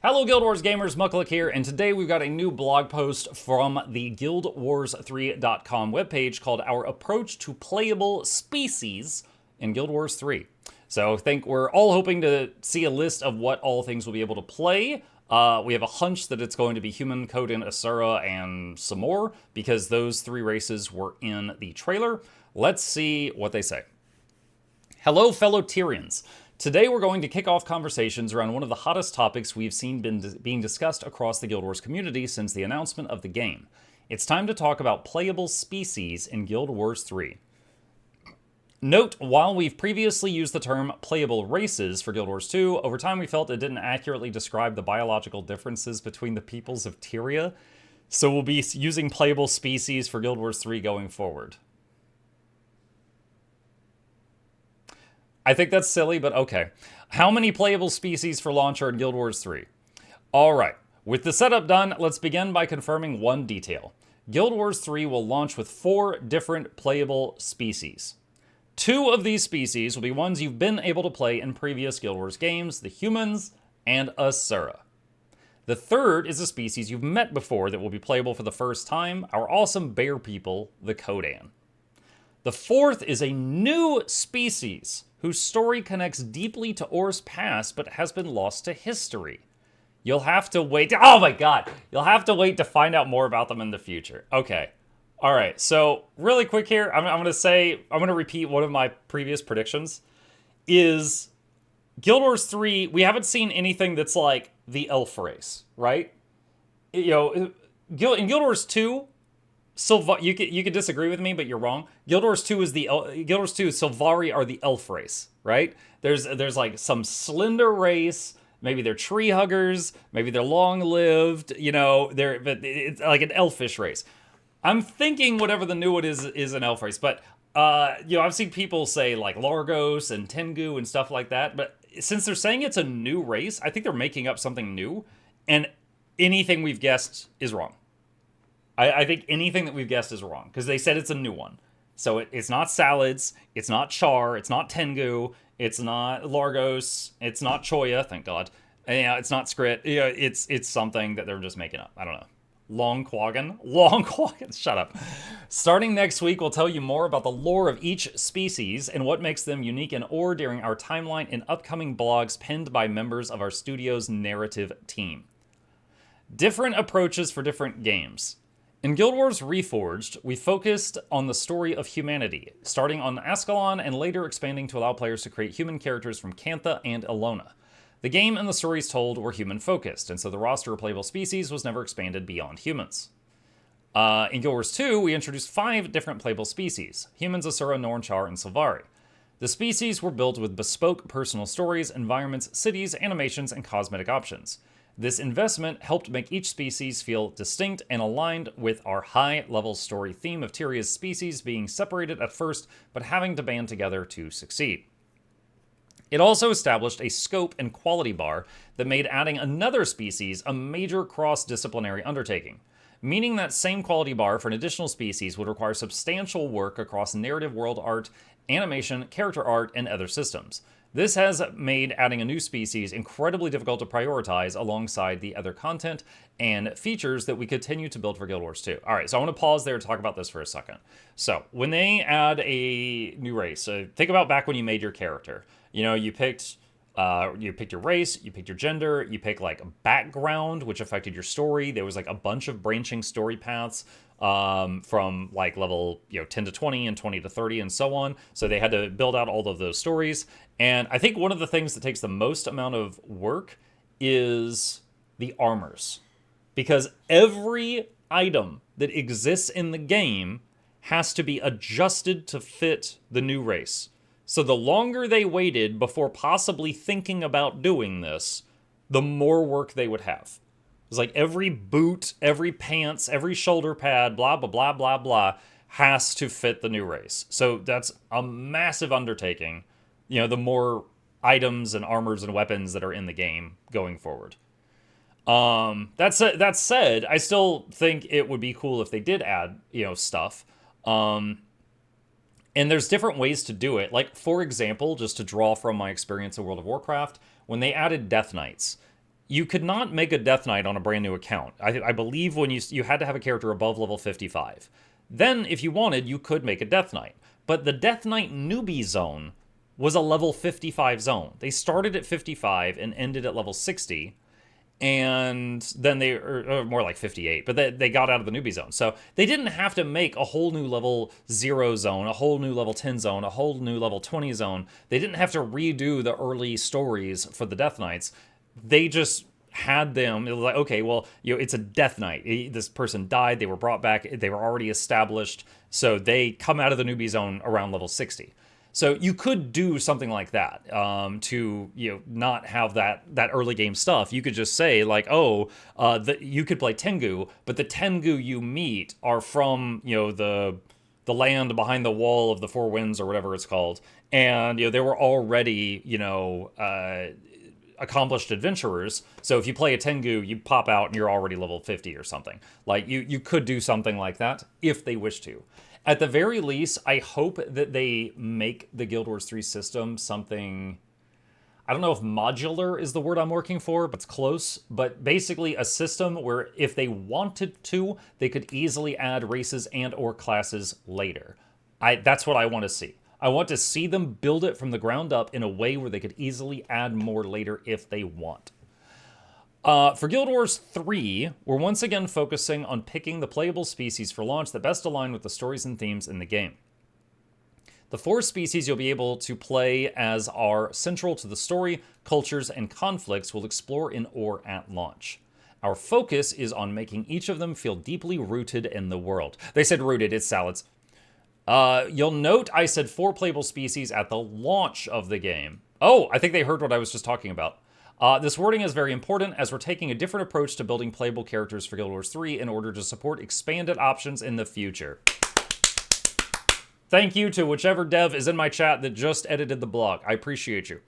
Hello Guild Wars gamers, Mucklick here, and today we've got a new blog post from the guildwars3.com webpage called Our Approach to Playable Species in Guild Wars 3. So I think we're all hoping to see a list of what all things we'll be able to play. We have a hunch that it's going to be Human, Coden, Asura, and some more, because those three races were in the trailer. Let's see what they say. Hello fellow Tyrians. Today we're going to kick off conversations around one of the hottest topics we've seen being discussed across the Guild Wars community since the announcement of the game. It's time to talk about playable species in Guild Wars 3. Note, while we've previously used the term playable races for Guild Wars 2, over time we felt it didn't accurately describe the biological differences between the peoples of Tyria, so we'll be using playable species for Guild Wars 3 going forward. I think that's silly, but okay. How many playable species for launch are in Guild Wars 3? Alright, with the setup done, let's begin by confirming one detail. Guild Wars 3 will launch with 4 different playable species. 2 of these species will be ones you've been able to play in previous Guild Wars games, the humans and Asura. The third is a species you've met before that will be playable for the first time, our awesome bear people, the Codan. The fourth is a new species whose story connects deeply to Or's past but has been lost to history. You'll have to wait. Oh my god! You'll have to wait to find out more about them in the future. Okay. Alright, so really quick here, I'm going to repeat one of my previous predictions. Is Guild Wars 3, we haven't seen anything that's like the elf race, right? You know, in Guild Wars 2, you could disagree with me, but you're wrong. Guild Wars 2 Sylvari are the elf race, right? There's like some slender race. Maybe they're tree huggers. Maybe they're long lived. You know, but it's like an elfish race. I'm thinking whatever the new one is an elf race. But you know, I've seen people say like Largos and Tengu and stuff like that. But since they're saying it's a new race, I think they're making up something new, and anything we've guessed is wrong. I think anything that we've guessed is wrong, because they said it's a new one. So it's not Salads, it's not Char, it's not Tengu, it's not Largos, it's not Choya, thank God. And, you know, it's not Skrit. You know, it's something that they're just making up. I don't know. Long Quaggan, shut up. Starting next week, we'll tell you more about the lore of each species and what makes them unique in Or during our timeline and upcoming blogs penned by members of our studio's narrative team. Different approaches for different games. In Guild Wars Reforged, we focused on the story of humanity, starting on Ascalon and later expanding to allow players to create human characters from Cantha and Ilona. The game and the stories told were human-focused, and so the roster of playable species was never expanded beyond humans. In Guild Wars 2, we introduced 5 different playable species: humans, Asura, Norn, Char, and Sylvari. The species were built with bespoke personal stories, environments, cities, animations, and cosmetic options. This investment helped make each species feel distinct and aligned with our high-level story theme of Tyria's species being separated at first, but having to band together to succeed. It also established a scope and quality bar that made adding another species a major cross-disciplinary undertaking, meaning that same quality bar for an additional species would require substantial work across narrative world art, animation, character art, and other systems. This has made adding a new species incredibly difficult to prioritize alongside the other content and features that we continue to build for Guild Wars 2. All right, so I want to pause there to talk about this for a second. So when they add a new race, think about back when you made your character. You know, you picked your race, you picked your gender, you picked like a background, which affected your story. There was like a bunch of branching story paths from like level 10 to 20 and 20 to 30 and so on. So they had to build out all of those stories. And I think one of the things that takes the most amount of work is the armors, because every item that exists in the game has to be adjusted to fit the new race. So the longer they waited before possibly thinking about doing this, the more work they would have. It's like every boot, every pants, every shoulder pad, blah, blah, blah, blah, blah, has to fit the new race. So that's a massive undertaking, you know, the more items and armors and weapons that are in the game going forward. That said, I still think it would be cool if they did add, stuff. And there's different ways to do it. Like, for example, just to draw from my experience in World of Warcraft, when they added Death Knights, you could not make a Death Knight on a brand new account. I believe when you had to have a character above level 55. Then, if you wanted, you could make a Death Knight. But the Death Knight newbie zone was a level 55 zone. They started at 55 and ended at level 60, and then they, or more like 58, but they got out of the newbie zone. So they didn't have to make a whole new level 0 zone, a whole new level 10 zone, a whole new level 20 zone. They didn't have to redo the early stories for the Death Knights. They just had them. It was like, okay, well, it's a Death Knight. This person died. They were brought back. They were already established. So they come out of the newbie zone around level 60. So you could do something like that to not have that early game stuff. You could just say like, oh, you could play Tengu, but the Tengu you meet are from the land behind the wall of the Four Winds or whatever it's called, and they were already accomplished adventurers. So if you play a Tengu, you pop out and you're already level 50 or something. Like you could do something like that if they wish to. At the very least, I hope that they make the Guild Wars 3 system something, I don't know if modular is the word I'm working for, but it's close. But basically a system where if they wanted to, they could easily add races and or classes later. That's what I want to see. I want to see them build it from the ground up in a way where they could easily add more later if they want. For Guild Wars 3, we're once again focusing on picking the playable species for launch that best align with the stories and themes in the game. The 4 species you'll be able to play as are central to the story, cultures, and conflicts we'll explore in or at launch. Our focus is on making each of them feel deeply rooted in the world. They said rooted, it's salads. You'll note I said 4 playable species at the launch of the game. Oh, I think they heard what I was just talking about. This wording is very important as we're taking a different approach to building playable characters for Guild Wars 3 in order to support expanded options in the future. Thank you to whichever dev is in my chat that just edited the blog. I appreciate you.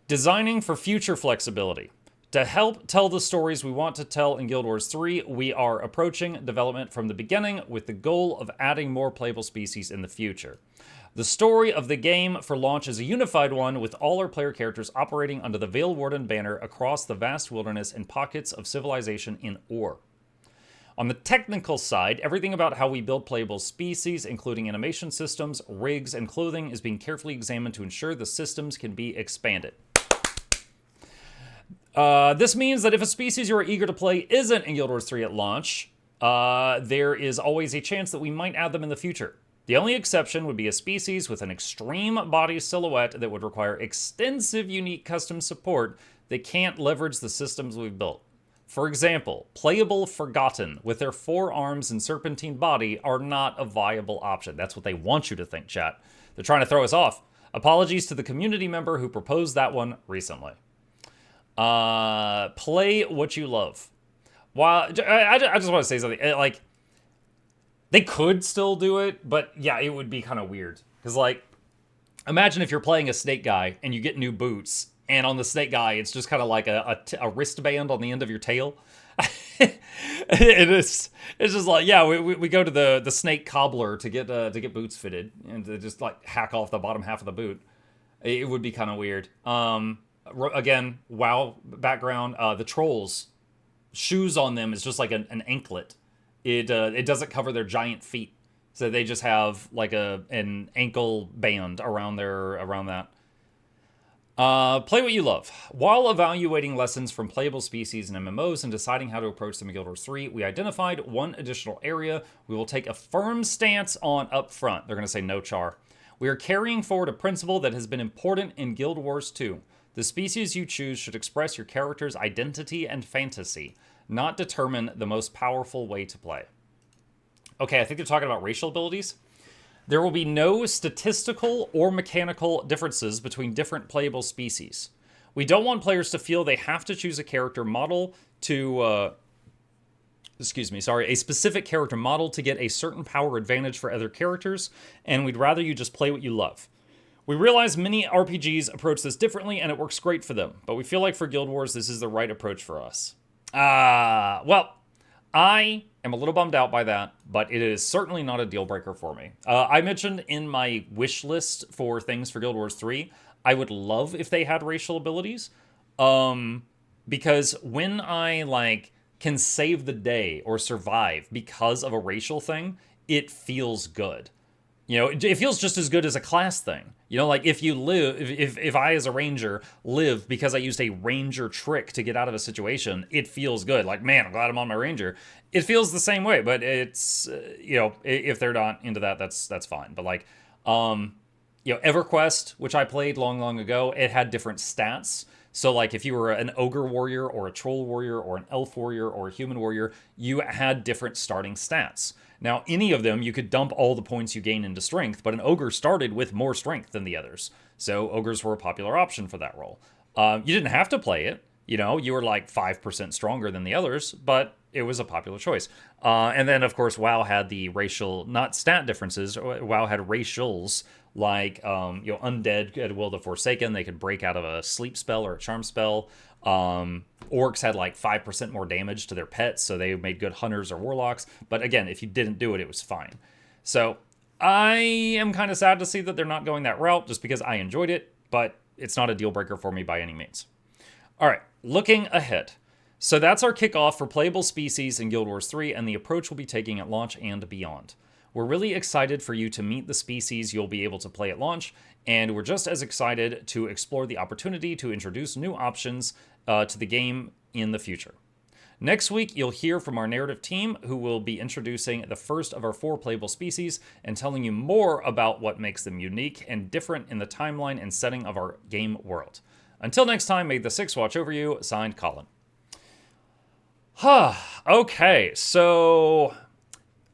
Designing for future flexibility. To help tell the stories we want to tell in Guild Wars 3, we are approaching development from the beginning with the goal of adding more playable species in the future. The story of the game for launch is a unified one, with all our player characters operating under the Veil Warden banner across the vast wilderness and pockets of civilization in Ore. On the technical side, everything about how we build playable species, including animation systems, rigs, and clothing, is being carefully examined to ensure the systems can be expanded. This means that if a species you are eager to play isn't in Guild Wars 3 at launch, there is always a chance that we might add them in the future. The only exception would be a species with an extreme body silhouette that would require extensive unique custom support that can't leverage the systems we've built. For example, Playable Forgotten with their 4 arms and serpentine body are not a viable option. That's what they want you to think, chat. They're trying to throw us off. Apologies to the community member who proposed that one recently. Play what you love. While I just want to say something, like, they could still do it, but yeah, it would be kind of weird. Because, like, imagine if you're playing a snake guy and you get new boots, and on the snake guy, it's just kind of like a wristband on the end of your tail. It's just like, yeah, we go to the snake cobbler to get boots fitted, and to just like hack off the bottom half of the boot. It would be kind of weird. Again, WoW background, the trolls, shoes on them is just like an anklet. It doesn't cover their giant feet, so they just have like an ankle band around that. Play what you love. While evaluating lessons from playable species and MMOs and deciding how to approach them in Guild Wars 3, we identified one additional area we will take a firm stance on up front. They're going to say no char. We are carrying forward a principle that has been important in Guild Wars 2. The species you choose should express your character's identity and fantasy, not determine the most powerful way to play. Okay, I think they're talking about racial abilities. There will be no statistical or mechanical differences between different playable species. We don't want players to feel they have to choose a character model to... a specific character model to get a certain power advantage for other characters, and we'd rather you just play what you love. We realize many RPGs approach this differently, and it works great for them, but we feel like for Guild Wars, this is the right approach for us. Well, I am a little bummed out by that, but it is certainly not a deal breaker for me. I mentioned in my wish list for things for Guild Wars 3, I would love if they had racial abilities. because when I like can save the day or survive because of a racial thing, it feels good. You know, it feels just as good as a class thing. You know, like if you live, if I as a ranger live because I used a ranger trick to get out of a situation, it feels good. Like, man, I'm glad I'm on my ranger. It feels the same way, but it's, you know, if they're not into that, that's fine. But like, you know, EverQuest, which I played long ago, it had different stats. So, like, if you were an ogre warrior or a troll warrior or an elf warrior or a human warrior, you had different starting stats. Now, any of them, you could dump all the points you gain into strength, but an ogre started with more strength than the others. So, ogres were a popular option for that role. You didn't have to play it. You know, you were like 5% stronger than the others, but it was a popular choice. And then, of course, WoW had the racial, not stat differences. WoW had racials like, you know, undead at will the Forsaken. They could break out of a sleep spell or a charm spell. Orcs had like 5% more damage to their pets, so they made good hunters or warlocks. But again, if you didn't do it, it was fine. So I am kind of sad to see that they're not going that route just because I enjoyed it, but it's not a deal breaker for me by any means. All right, looking ahead. So that's our kickoff for playable species in Guild Wars 3 and the approach we'll be taking at launch and beyond. We're really excited for you to meet the species you'll be able to play at launch, and we're just as excited to explore the opportunity to introduce new options to the game in the future. Next week, you'll hear from our narrative team, who will be introducing the first of our 4 playable species and telling you more about what makes them unique and different in the timeline and setting of our game world. Until next time, may the 6 watch over you. Signed, Colin. Okay, so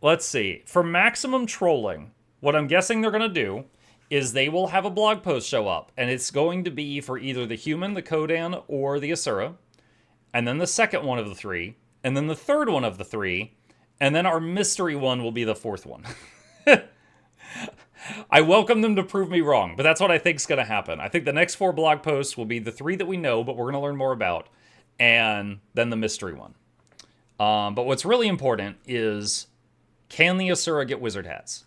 let's see. For maximum trolling, what I'm guessing they're going to do is they will have a blog post show up, and it's going to be for either the human, the Kodan, or the Asura, and then the second one of the 3, and then the third one of the 3, and then our mystery one will be the 4th one. I welcome them to prove me wrong, but that's what I think is going to happen. I think the next 4 blog posts will be the 3 that we know, but we're going to learn more about, and then the mystery one. But what's really important is, can the Asura get wizard hats?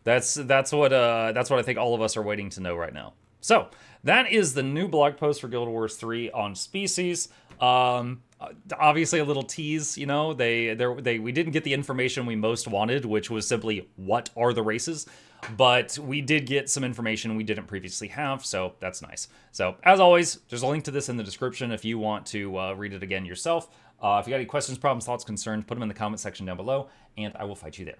That's what I think all of us are waiting to know right now. So that is the new blog post for Guild Wars 3 on species. Obviously a little tease, you know, we didn't get the information we most wanted, which was simply what are the races, but we did get some information we didn't previously have, so that's nice. So as always, there's a link to this in the description if you want to read it again yourself. If you got any questions, problems, thoughts, concerns, put them in the comment section down below, and I will fight you there.